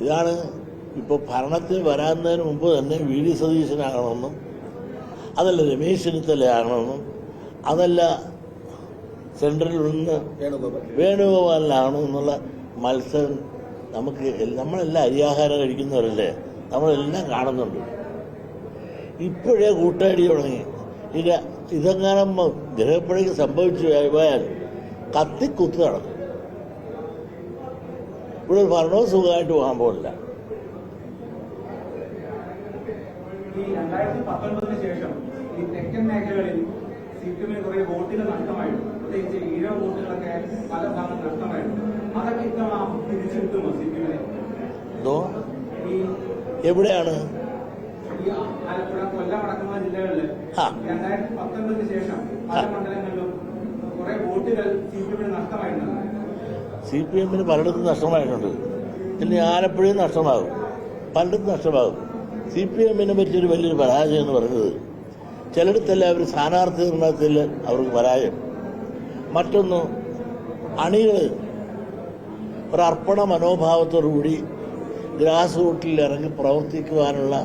ഇതാണ് ഇപ്പോൾ ഭരണത്തിൽ വരാവുന്നതിന് മുമ്പ് തന്നെ വി ഡി സതീശനാകണമെന്നും അതല്ല രമേശ് ചെന്നിത്തലയാകണമെന്നും അതല്ല സെൻട്രലിൽ നിന്ന് വേണുഗോപാലിനാകണമെന്നുള്ള മത്സരം നമ്മളെല്ലാം അരിയാഹാരം കഴിക്കുന്നവരല്ലേ, നമ്മളെല്ലാം കാണുന്നുണ്ട്. ഇപ്പോഴേ കൂട്ടടി തുടങ്ങി. ഇതെങ്ങാനും ഗ്രഹപ്പഴയ്ക്ക് സംഭവിച്ചു പോയാൽ കത്തിക്കുത്ത് നടക്കും. ഇവിടെ ഒരു ഭരണവും സുഖമായിട്ട് പോകാൻ പോകില്ല. ഈ 2019 ശേഷം ഈ തെക്കൻ മേഖലകളിൽ സിപിഎമ്മിന് കുറെ വോട്ടുകൾ നഷ്ടമായിരുന്നു. പ്രത്യേകിച്ച് ഈഴവ വോട്ടുകളൊക്കെ പല ഭാഗം നഷ്ടമായിരുന്നു. അതൊക്കെ ഇത്തവണ തിരിച്ചു കിട്ടുമോ സിപിഎമ്മിനെ? എവിടെയാണ്? ഈ ആലപ്പുഴ, കൊല്ലം അടക്കമുള്ള ജില്ലകളിൽ 2019 ശേഷം പല മണ്ഡലങ്ങളിലും കുറെ വോട്ടുകൾ സിപിഎമ്മിന് നഷ്ടമായിട്ടുണ്ട്. സിപിഎമ്മിന് പലയിടത്തും നഷ്ടമായിട്ടുണ്ട്. പിന്നെ ആലപ്പുഴയും നഷ്ടമാകും, പലയിടത്തും നഷ്ടമാകും. സിപിഎമ്മിനെ പറ്റിയൊരു വലിയൊരു പരാജയം എന്ന് പറയുന്നത് ചിലയിടത്തെല്ലാം അവർ സ്ഥാനാർത്ഥി നിർണയത്തിൽ അവർക്ക് പരാജയം. മറ്റൊന്ന്, അണികൾ ഒരർപ്പണ മനോഭാവത്തോടുകൂടി ഗ്രാസ് റൂട്ടിൽ ഇറങ്ങി പ്രവർത്തിക്കുവാനുള്ള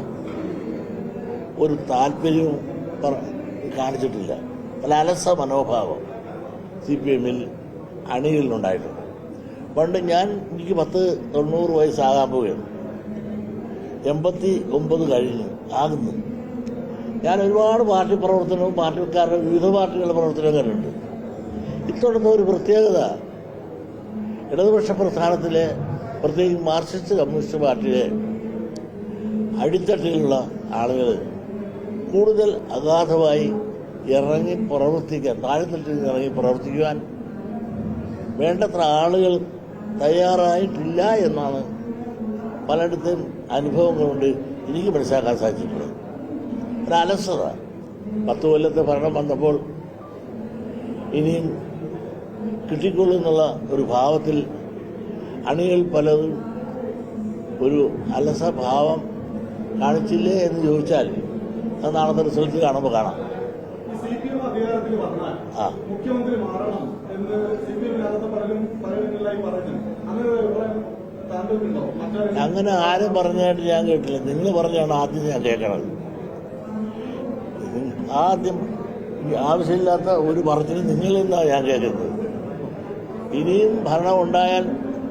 ഒരു താല്പര്യവും കാണിച്ചിട്ടില്ല. പല അലസ മനോഭാവം സിപിഎമ്മിൽ അണികളിലുണ്ടായിട്ടുണ്ട്. പണ്ട് എനിക്ക് 90 വയസ്സാകാൻ പോവുകയാണ്. 89 കഴിഞ്ഞു ആകുന്നു. ഞാൻ ഒരുപാട് പാർട്ടി പ്രവർത്തനവും പാർട്ടിക്കാരുടെ വിവിധ പാർട്ടികളുടെ പ്രവർത്തനവും കണ്ടിട്ടുണ്ട്. ഇത്തവണത്തെ ഒരു പ്രത്യേകത, ഇടതുപക്ഷ പ്രസ്ഥാനത്തിലെ പ്രത്യേകിച്ച് മാർക്സിസ്റ്റ് കമ്മ്യൂണിസ്റ്റ് പാർട്ടിയിലെ അടിത്തട്ടിലുള്ള ആളുകൾ കൂടുതൽ അഗാധമായി ഇറങ്ങി പ്രവർത്തിക്കാൻ, താഴെത്തട്ടിൽ ഇറങ്ങി പ്രവർത്തിക്കുവാൻ വേണ്ടത്ര ആളുകൾ തയ്യാറായിട്ടില്ല എന്നാണ് പലയിടത്തും അനുഭവങ്ങൾ കൊണ്ട് എനിക്ക് മനസ്സിലാക്കാൻ സാധിച്ചിട്ടുള്ളത്. ഒരലസത. 10 കൊല്ലത്തെ ഭരണം വന്നപ്പോൾ ഇനിയും കിട്ടിക്കൊള്ളുന്നുള്ള ഒരു ഭാവത്തിൽ അണികൾ പലതും ഒരു അലസഭാവം കാണിച്ചില്ലേ എന്ന് ചോദിച്ചാൽ അത് നാളത്തെ റിസൾട്ട് കാണുമ്പോൾ കാണാം. സിപിഎം അധികാരത്തിൽ വന്നാൽ മുഖ്യമന്ത്രി മാറണം എന്ന് സിപിഎമ്മിനകത്ത് പലരും പറയുന്നു. അങ്ങനെ ആരും പറഞ്ഞായിട്ട് ഞാൻ കേട്ടില്ല. നിങ്ങൾ പറഞ്ഞാണ് ആദ്യം ഞാൻ കേൾക്കണത്. ആദ്യം ആവശ്യമില്ലാത്ത ഒരു പറച്ചിലും നിങ്ങളിൽ നിന്നാണ് ഞാൻ കേൾക്കുന്നത്. ഇനിയും ഭരണം ഉണ്ടായാൽ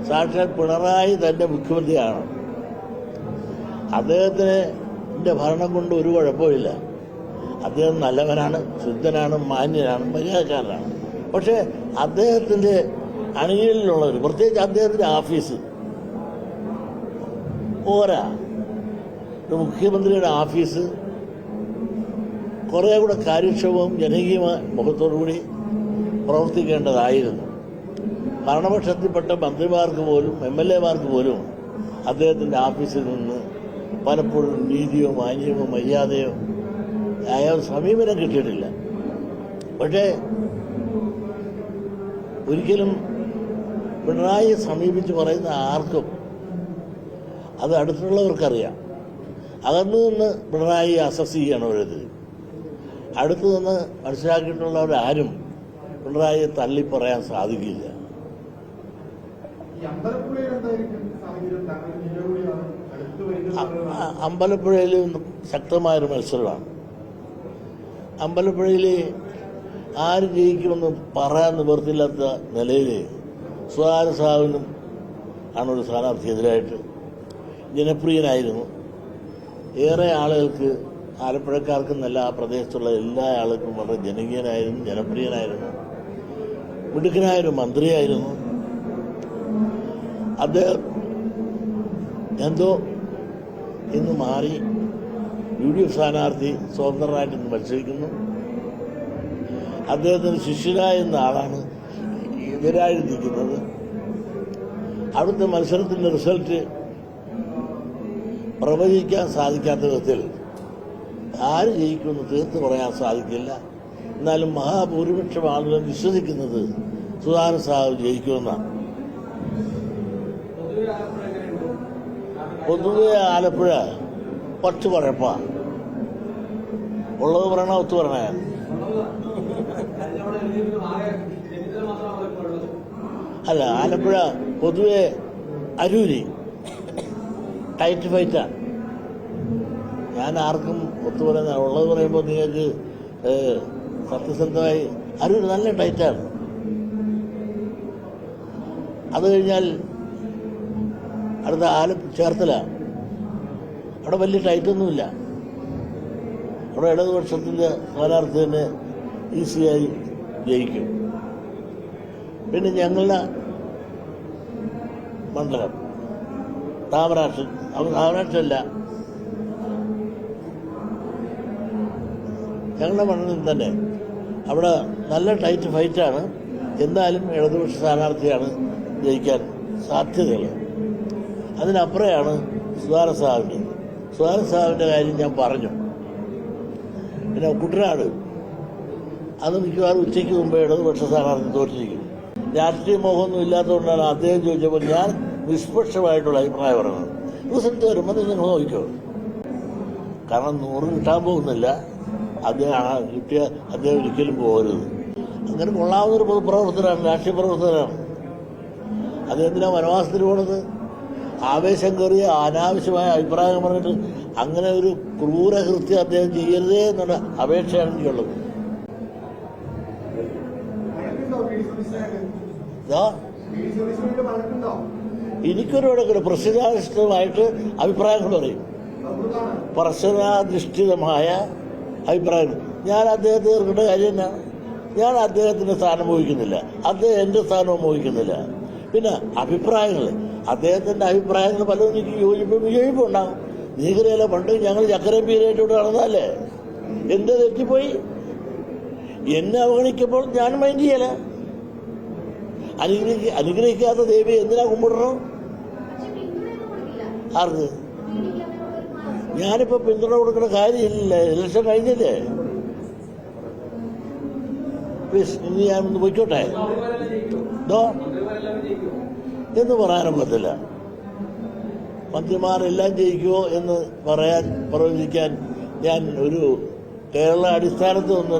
സാക്ഷാൽ പിണറായി തന്റെ മുഖ്യമന്ത്രിയാണ്. അദ്ദേഹത്തിന്റെ ഭരണം കൊണ്ട് ഒരു കുഴപ്പമില്ല. അദ്ദേഹം നല്ലവനാണ്, ശുദ്ധനാണ്, മാന്യനാണ്, മര്യാദക്കാരനാണ്. പക്ഷേ അദ്ദേഹത്തിന്റെ അണികളിലുള്ളവർ, പ്രത്യേകിച്ച് അദ്ദേഹത്തിന്റെ ഓഫീസ് പോരാ. ഒരു മുഖ്യമന്ത്രിയുടെ ഓഫീസ് കുറേ കൂടെ കാര്യക്ഷമവും ജനകീയ മുഖത്തോടുകൂടി പ്രവർത്തിക്കേണ്ടതായിരുന്നു. ഭരണപക്ഷത്തിൽപ്പെട്ട മന്ത്രിമാർക്ക് പോലും MLA-മാർക്ക് പോലും അദ്ദേഹത്തിൻ്റെ ഓഫീസിൽ നിന്ന് പലപ്പോഴും നീതിയോ മാന്യമോ മര്യാദയോ ആയ സമീപനം കിട്ടിയിട്ടില്ല. പക്ഷേ ഒരിക്കലും പിണറായിയെ സമീപിച്ച് പറയുന്ന ആർക്കും അത് അടുത്തുള്ളവർക്കറിയാം. അകന്നു നിന്ന് പിണറായി അസസ് ചെയ്യണം അവരത്. അടുത്തു നിന്ന് മനസ്സിലാക്കിയിട്ടുള്ളവരാരും പിണറായിയെ തള്ളിപ്പറയാൻ സാധിക്കില്ല. അമ്പലപ്പുഴയിൽ ശക്തമായൊരു മത്സരമാണ്. അമ്പലപ്പുഴയിൽ ആര് ജയിക്കുമെന്ന് പറയാൻ നിവർത്തില്ലാത്ത നിലയിൽ സുധാകരൻ സാഹിബിനും ആണ് ഒരു സ്ഥാനാർത്ഥി എതിരായിട്ട് ജനപ്രിയനായിരുന്നു. ഏറെ ആളുകൾക്ക്, ആലപ്പുഴക്കാർക്കെന്നല്ല ആ പ്രദേശത്തുള്ള എല്ലാ ആളുകൾക്കും വളരെ ജനകീയനായിരുന്നു, ജനപ്രിയനായിരുന്നു, മിടുക്കനായൊരു മന്ത്രിയായിരുന്നു. അദ്ദേഹം എന്തോ ഇന്ന് മാറി UDF സ്ഥാനാർത്ഥി സ്വതന്ത്രനായിട്ട് ഇന്ന് മത്സരിക്കുന്നു. അദ്ദേഹത്തിന് ശിഷ്യനായിരുന്ന ആളാണ് എതിരായി നിൽക്കുന്നത്. അവിടുത്തെ മത്സരത്തിൻ്റെ റിസൾട്ട് പ്രവചിക്കാൻ സാധിക്കാത്ത വിധത്തിൽ ആര് ജയിക്കുമെന്ന് തീർത്ത് പറയാൻ സാധിക്കില്ല. എന്നാലും മഹാഭൂരിപക്ഷം ആളുകൾ വിശ്വസിക്കുന്നത് സുധാകരൻ സാഹിബ് ജയിക്കുമെന്നാണ്. പൊതുവെ ആലപ്പുഴ കുറച്ച് കുഴപ്പമാണ്. ഉള്ളത് പറയണ ഒത്തു പറഞ്ഞ അല്ല. ആലപ്പുഴ പൊതുവെ അരൂരി ടൈറ്റ് ഫൈറ്റാണ്. ഞാൻ ആർക്കും ഒത്തുപറയുന്ന ഉള്ളത് പറയുമ്പോൾ നിങ്ങൾക്ക് സത്യസന്ധമായി അറിവ് നല്ല ടൈറ്റാണ്. അത് കഴിഞ്ഞാൽ അടുത്ത ചേർത്തലാണ്. അവിടെ വലിയ ടൈറ്റൊന്നുമില്ല. അവിടെ ഇടതുപക്ഷത്തിൻ്റെ സ്ഥാനാർത്ഥി തന്നെ ഈസിയായി ജയിക്കും. പിന്നെ ഞങ്ങളുടെ മണ്ഡലം താമരാക്ഷല്ല, ഞങ്ങളുടെ മണ്ഡലം തന്നെ അവിടെ നല്ല ടൈറ്റ് ഫൈറ്റാണ്. എന്നാലും ഇടതുപക്ഷ സ്ഥാനാർത്ഥിയാണ് ജയിക്കാൻ സാധ്യതകൾ. അതിനപ്പുറമാണ് സുധാകരൻ സാഹിബിൻ്റെ കാര്യം ഞാൻ പറഞ്ഞു. പിന്നെ കുട്ടനാട് അത് മിക്കവാറും ഉച്ചയ്ക്ക് മുമ്പേ ഇടതുപക്ഷ സ്ഥാനാർത്ഥി തോറ്റിരിക്കും. രാഷ്ട്രീയ മോഹമൊന്നും ഇല്ലാത്തതുകൊണ്ടാണ് അദ്ദേഹം ചോദിച്ചപ്പോൾ ഞാൻ നിഷ്പക്ഷമായിട്ടുള്ള അഭിപ്രായം പറയുന്നത്. റിസൾട്ട് വരുമ്പോൾ നിങ്ങൾ നോക്കിക്കോ. കാരണം 100 കിട്ടാൻ പോകുന്നില്ല. അദ്ദേഹം ഒരിക്കലും പോകരുത്. അങ്ങനെ കൊള്ളാവുന്നൊരു പൊതുപ്രവർത്തനാണ്, രാഷ്ട്രീയ പ്രവർത്തകനാണ്. അദ്ദേഹത്തിനാ വനവാസത്തിന് പോണത്. ആവേശം കയറിയ അനാവശ്യമായ അഭിപ്രായം പറഞ്ഞിട്ട് അങ്ങനെ ഒരു ക്രൂരകൃത്യം അദ്ദേഹം ചെയ്യരുതേ എന്നുള്ള അപേക്ഷയാണ് എനിക്കുള്ളത്. എനിക്കൊരു പ്രസിദ്ധാധിഷ്ഠിതമായിട്ട് അഭിപ്രായങ്ങൾ പറയും. പ്രശ്നാധിഷ്ഠിതമായ അഭിപ്രായം. ഞാൻ അദ്ദേഹത്തെ എതിർക്കേണ്ട കാര്യം തന്നെയാണ്. ഞാൻ അദ്ദേഹത്തിന്റെ സ്ഥാനം വഹിക്കുന്നില്ല, അദ്ദേഹം എന്റെ സ്ഥാനവും വഹിക്കുന്നില്ല. പിന്നെ അഭിപ്രായങ്ങൾ, അദ്ദേഹത്തിന്റെ അഭിപ്രായങ്ങൾ പലതും എനിക്ക് വിയോജിപ്പുണ്ടാകും. നീക്കറിയാലോ, പണ്ട് ഞങ്ങൾ ചക്കരയും പീരായിട്ട് ഇവിടെ നടന്നതല്ലേ. എന്റെ തെറ്റിപ്പോയി, എന്നെ അവഗണിക്കുമ്പോൾ ഞാൻ മൈൻഡ് ചെയ്യല. അനുഗ്രഹിക്കാത്ത ദേവി എന്തിനാ കുമ്പിടണം? ആർക്ക്? ഞാനിപ്പോ പിന്തുണ കൊടുക്കുന്ന കാര്യമില്ല. ഇലക്ഷൻ കഴിഞ്ഞില്ലേ? പ്ലീസ്, ഇനി ഞാൻ ഒന്ന് പൊയ്ക്കോട്ടെ. എന്ന് പറയാനും പറ്റില്ല. മന്ത്രിമാരെല്ലാം ജയിക്കുമോ എന്ന് പ്രവചിക്കാൻ ഞാൻ ഒരു കേരള അടിസ്ഥാനത്തിൽ ഒന്നും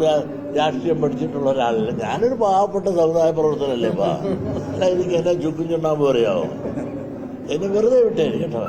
രാഷ്ട്രീയം പഠിച്ചിട്ടുള്ള ഒരാളല്ല. ഞാനൊരു പാവപ്പെട്ട സമുദായ പ്രവർത്തനല്ലേ. അല്ല, എനിക്ക് എന്നെ ചുക്കും ചുണ്ണാമ്പ് പറയാമോ? എന്നെ വെറുതെ വിട്ടേന് കേട്ടോ.